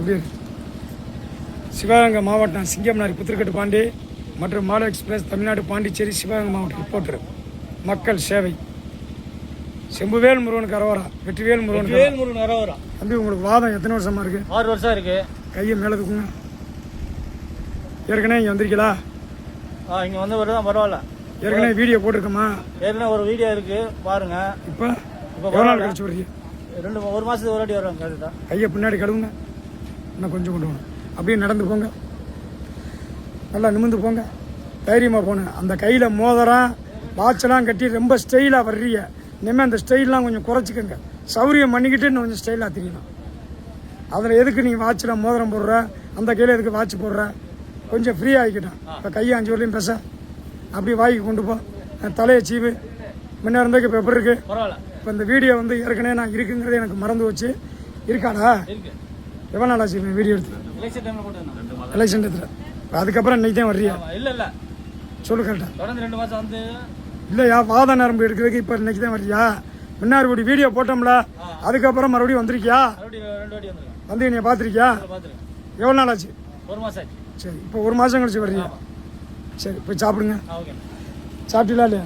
அப்படி சிவகங்கை மாவட்டம் சிங்கம்னாரி புத்திரக்கட்டு பாண்டி மற்றும் மாலை எக்ஸ்பிரஸ் தமிழ்நாடு பாண்டிச்சேரி சிவகங்கை மாவட்ட ரிப்போர்ட்டர் மக்கள் சேவை செம்புவேல் முருகனுக்கு அரோரா வெற்றிவேல் முருகனுக்கு அரோரா. தம்பி உங்களுக்கு வாதம் எத்தனை வருஷமா இருக்கு? 6 வருஷம் இருக்கு. கையை மேலே தூக்குங்க. ஏற்கனவே இங்கே வந்திருக்கீங்களா? இங்கே வந்து வருதான் பரவாயில்ல. ஏற்கனவே வீடியோ போட்டிருக்கோமா? ஏற்கனவே ஒரு வீடியோ இருக்கு பாருங்க. இப்போ எவ்வளோ நாள் கழிச்சு வரீங்க? 1 மாதத்துக்கு ஒரு வாட்டி வருவாங்க. கையை பின்னாடி கழுவுங்க, இன்னும் கொஞ்சம் கொண்டு போகணும். அப்படியே நடந்து போங்க, நல்லா நிமிர்ந்து போங்க, தைரியமாக போனேன். அந்த கையில் மோதிரம் வாட்செல்லாம் கட்டி ரொம்ப ஸ்டைலாக வர்றீங்க. இனிமேல் அந்த ஸ்டைல்லாம் கொஞ்சம் குறைச்சிக்கோங்க. சௌரியம் பண்ணிக்கிட்டு இன்னும் கொஞ்சம் ஸ்டைலாக தெரியணும். அதில் எதுக்கு நீங்கள் வாட்சில் மோதிரம் போடுற, அந்த கையில் எதுக்கு வாட்ச் போடுற? கொஞ்சம் ஃப்ரீ ஆகிக்கிட்டேன். இப்போ கையை 5 வரலையும் பேச அப்படி வாங்கி கொண்டு போ. தலையை சீவு முன்னே இருந்ததுக்கு இப்போ எப்படி இருக்கு? இப்போ இந்த வீடியோ வந்து ஏற்கனவே நான் இருக்குங்கிறது எனக்கு மறந்து வச்சு இருக்காடா. எவ்வளோ நாள் ஆச்சு வீடியோ எடுத்து? எலெக்ஷன் எடுத்துல. அதுக்கப்புறம் இன்னைக்கு தான் வர்றியா? இல்லை சொல்லு கரெக்டாக. 2 மாதம் வந்து இல்லையா, வாத நரம்பு எடுக்கிறதுக்கு இப்போ இன்னைக்கு தான் வர்றியா? முன்னாடி ஒரு வீடியோ போட்டோம்ல, அதுக்கப்புறம் மறுபடியும் வந்திருக்கியா? வந்து நீ பார்த்துருக்கியா? எவ்வளோ நாள் ஆச்சு? 1 மாதம் ஆச்சு. சரி, இப்போ 1 மாதம் கழிச்சு வர்றியா? சரி, போய் சாப்பிடுங்க. சாப்பிட்டீங்களா இல்லையா?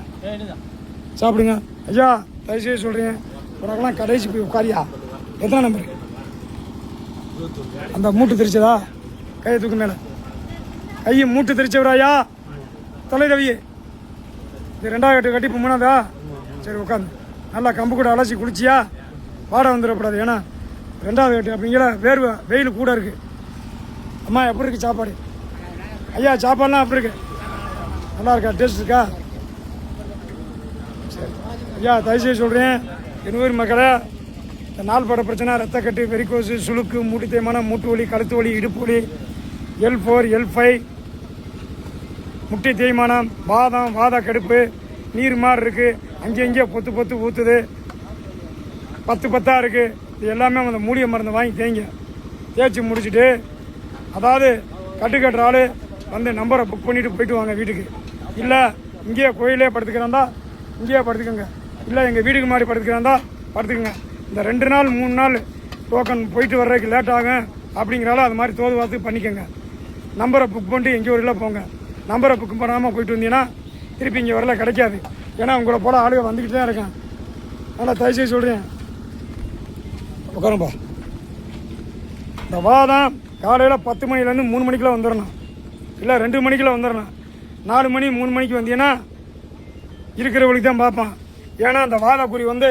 சாப்பிடுங்க. ஐயா தயவுசெய்து சொல்கிறேன், உனக்கெல்லாம் கடைசி போய் உட்காரியா? எத்தனை நம்பர்? அந்த மூட்டு தெரிச்சதா? கையை தூக்கு மேலே. கையை மூட்டு தெரிச்சவராயா? தலை ரவியே இது 2வது கட்டு கட்டி இப்போ 3ஆவதா? சரி உட்காந்து நல்லா கம்பு கூட அலசி குளிச்சியா? வாடை வந்துடக்கூடாது. ஏன்னா 2வது கட்டு அப்படிங்கிற வேர்வை வெயில் கூட இருக்குது. அம்மா எப்படி இருக்குது சாப்பாடு? ஐயா சாப்பாடுலாம் எப்படி இருக்கு? நல்லா இருக்கா? டேஸ்ட் இருக்கா? சரி ஐயா தயவுசெய்து சொல்கிறேன், என் ஊர் மக்களை, இந்த நாள்பட பிரச்சனை, ரத்தக்கட்டு, வெரிகோஸு, சுளுக்கு, மூட்டு தேய்மானம், மூட்டு வலி, கழுத்து வலி, இடுப்பு வலி, L4 L5, முட்டி தேய்மானம், வாதம், வாத கடுப்பு, நீர் மாதிரி இருக்குது, அங்கேயே பொத்து ஊற்றுது, 10 இருக்குது. இது எல்லாமே அந்த மூலிகை மருந்து வாங்கி தேய்ச்சி முடிச்சுட்டு, அதாவது கட்டுக்கட்டுற ஆள் வந்து நம்பரை புக் பண்ணிவிட்டு போயிட்டு வாங்க வீட்டுக்கு. இல்லை இங்கேயே கோயிலே படுத்துக்கிறாந்தா இங்கேயே படுத்துக்கோங்க. இல்லை எங்கள் வீட்டுக்கு மாதிரி படுத்துக்கிறாந்தா படுத்துக்கோங்க. இந்த 2 நாள் 3 நாள் டோக்கன் போயிட்டு வர்றதுக்கு லேட் ஆகும் அப்படிங்கிறால அது மாதிரி தோது பார்த்து பண்ணிக்கோங்க. நம்பரை புக் பண்ணிட்டு எங்கேயோ இல்லை போங்க. நம்பரை புக் பண்ணாமல் போயிட்டு வந்தீங்கன்னா திருப்பி இங்கே வரல கிடைக்காது. ஏன்னா உங்களை போல ஆளுக வந்துக்கிட்டு தான் இருக்கேன். நல்லா தயவுசெய்து சொல்கிறேன், உட்காருப்பா. இந்த வாதம் காலையில் 10 மணிலேருந்து 3 மணிக்கெலாம் வந்துடணும். இல்லை 2 மணிக்கெலாம் வந்துடணும். 4 மணி 3 மணிக்கு வந்தீங்கன்னா இருக்கிறவங்களுக்கு தான் பார்ப்பான். ஏன்னா அந்த வாதக்குறி வந்து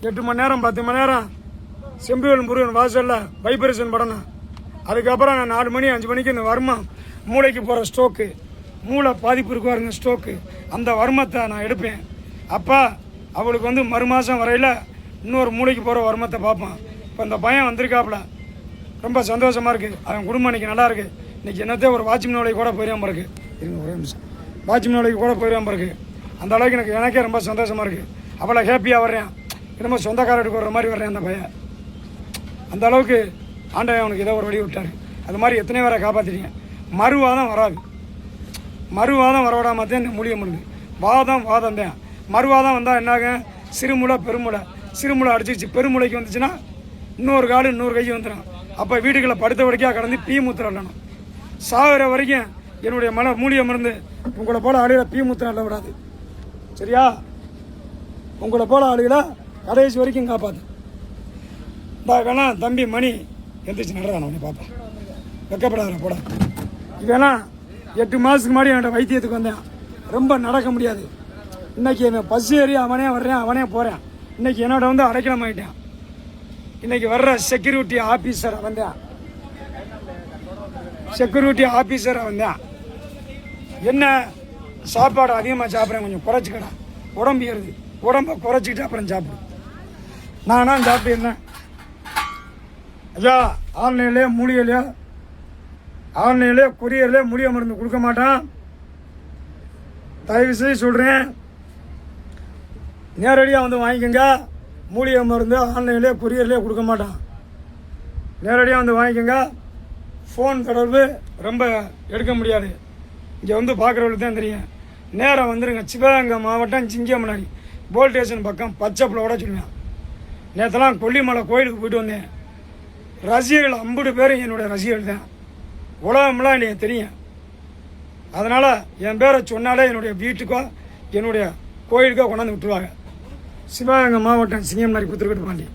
8 மணி நேரம் 10 மணி நேரம் செம்புவேல் முருகன் வாசலில் வைப்ரேஷன் படணும். அதுக்கப்புறம் நான் 4 மணி 5 மணிக்கு இந்த வர்மம் மூளைக்கு போகிற ஸ்ட்ரோக்கு, மூளை பாதிப்பு இருக்கு பாருங்க ஸ்ட்ரோக்கு, அந்த வர்மத்தை நான் எடுப்பேன். அப்போ அவளுக்கு வந்து மறுமாதம் வரையில் இன்னொரு மூளைக்கு போகிற வர்மத்தை பார்ப்பான். இப்போ இந்த பையன் வந்திருக்காப்புல, ரொம்ப சந்தோஷமாக இருக்குது. அவன் குடும்பம் இன்றைக்கி நல்லா இருக்குது. இன்றைக்கி என்னத்தே ஒரு வாட்ச்மேன் வேலைக்கு கூட போயிடாம இருக்குது. இருங்க ஒரே நிமிஷம். வாட்ச்மேன் வேலைக்கு கூட போயிடாம இருக்குது. அந்த அளவுக்கு எனக்கே ரொம்ப சந்தோஷமாக இருக்குது. அவ்வளோ ஹேப்பியாக வர்றேன். என்னமோ சொந்தக்காரருக்கு வர்ற மாதிரி வர்றேன் அந்த பையன். அந்த அளவுக்கு ஆண்டவன் அவனுக்கு ஏதோ ஒரு வழி விட்டார். அது மாதிரி எத்தனை பேரை காப்பாற்றிட்டீங்க. மறுவாதம் வராது. மறுவாதம் வரவிடாம தான் இந்த மூலிகை மருந்து. வாதம் தான். மறுவாதம் வந்தால் என்னாக? சிறுமுலை பெருமுலை. சிறுமுலை அடிச்சிச்சு, பெருமுலைக்கு வந்துச்சுன்னா இன்னொரு காடு இன்னொரு கை வந்துடும். அப்போ வீடுகளை படுத்த வரைக்கும் கடந்து பீ மூத்திரம் இல்லணும். சாகிற வரைக்கும் என்னுடைய மூலிகை மருந்து உங்களை போல ஆளுகளை பீ மூத்திரம் அல்ல விடாது. சரியா? உங்களை போல ஆளுகளை கடைசி வரைக்கும் காப்பாற்று. வேணா தம்பி மணி எந்திரிச்சு நடறான் அவனை பார்ப்பேன். வெக்கப்படாத போட. இதெல்லாம் 8 மாதத்துக்கு முன்னாடி என்னோட வைத்தியத்துக்கு வந்தேன். ரொம்ப நடக்க முடியாது. இன்றைக்கி என்ன பஸ் ஏறி அவனே வர்றேன், அவனே போகிறேன். இன்றைக்கி என்னோட வந்து அடைக்கலம் ஆகிட்டேன். இன்றைக்கி வர்ற செக்யூரிட்டி ஆஃபீஸரை வந்தேன். என்ன சாப்பாடு அதிகமாக சாப்பிட்றேன், கொஞ்சம் குறைச்சிக்கடா. உடம்பு ஏறுது, உடம்பை குறைச்சிக்கிட்டு அப்புறம் சாப்பிடு. நானா சாப்பிட்டு இருந்தேன். ஐயா ஆன்லைன்லேயே கொரியர்லேயே மூலிகை மருந்து கொடுக்க மாட்டான். தயவு செய்து சொல்கிறேன், நேரடியாக வந்து வாங்கிக்கோங்க. மூலிகை மருந்து ஆன்லைன்லேயே கொரியர்லேயே கொடுக்க மாட்டான். நேரடியாக வந்து வாங்கிக்கோங்க. ஃபோன் தொடர்பு ரொம்ப எடுக்க முடியாது. இங்கே வந்து பார்க்குறவங்களுக்கு தான் தெரியும். நேரம் வந்துடுங்க. சிவகங்கை மாவட்டம் சிங்கம்னாரி போல் ஸ்டேஷன் பக்கம் பச்சைப்பில் விட சொல்லுவேன். நேற்றுலாம் கொல்லிமலை கோயிலுக்கு போயிட்டு வந்தேன். ரசிகர்கள் 50 பேரும் என்னுடைய ரசிகர்கள் தான். உலகம்லாம் எனக்கு தெரியும். அதனால் என் பேரை சொன்னாலே என்னுடைய வீட்டுக்கோ என்னுடைய கோயிலுக்கோ கொண்டாந்து விட்டுருவாங்க. சிவகங்கை மாவட்டம் சிங்கம்னாரி புத்திரக்கட்டு பாண்டி.